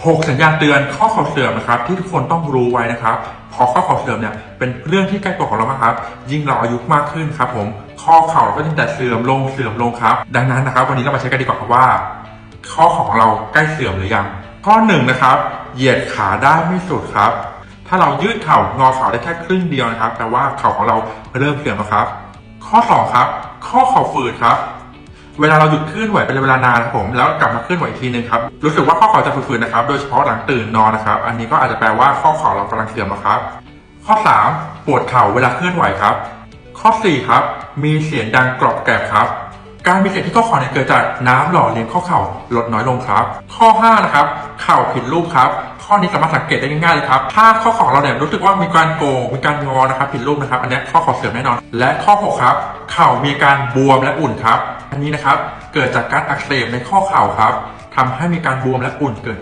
6 สัญญาณเตือนข้อเข่าเสื่อมนะครับที่ทุกคนต้องรู้ไว้นะครับเพราะข้อเข่าเสื่อมเนี่ยเป็นเรื่องที่ใกล้ตัวของเรามากครับยิ่งเราอายุมากขึ้นครับผมข้อเข่าก็ยิ่งแต่เสื่อมลงครับดังนั้นนะครับวันนี้เรามาเช็คกันดีกว่าครับว่าข้อเข่าของเราใกล้เสื่อมหรือยังข้อ1นะครับเหยียดขาได้ไม่สุดครับถ้าเรายืดเข่างอเข่าได้แค่ครึ่งเดียวนะครับแปลว่าเข่าของเราเริ่มเสื่อมแล้วครับข้อ2ครับข้อเข่าฝืดครับเวลาเราหยุดเคลื่อนไหวเป็นเวลานานครับผมแล้วกลับมาเคลื่อนไหวอีกทีนึงครับรู้สึกว่าข้อเข่าจะฝืดๆนะครับโดยเฉพาะหลังตื่นนอนนะครับอันนี้ก็อาจจะแปลว่าข้อเข่าเรากำลังเสื่อมแล้วครับข้อ3ปวดเข่าเวลาเคลื่อนไหวครับข้อ4ครับมีเสียงดังกรอบแกรบครับการมีเสียงที่ข้อเข่าเนี่ยเกิดจากน้ำหล่อเลี้ยงข้อเข่าลดน้อยลงครับข้อ5นะครับเข่าผิดรูปครับข้อนี้สามารถสังเกตได้ง่ายๆเลยครับถ้าข้อเข่าเราเนี่ยรู้สึกว่ามีการโก่งมีการงอนะครับผิดรูปนะครับอันนี้ข้อเข่าเสื่อมแน่นอนและข้อ6ครับเข่ามีการบวมและอุ่นครับอันนี้นะครับเกิดจากการอักเสบในข้อเข่าครับทำให้มีการบวมและอุ่นเกิด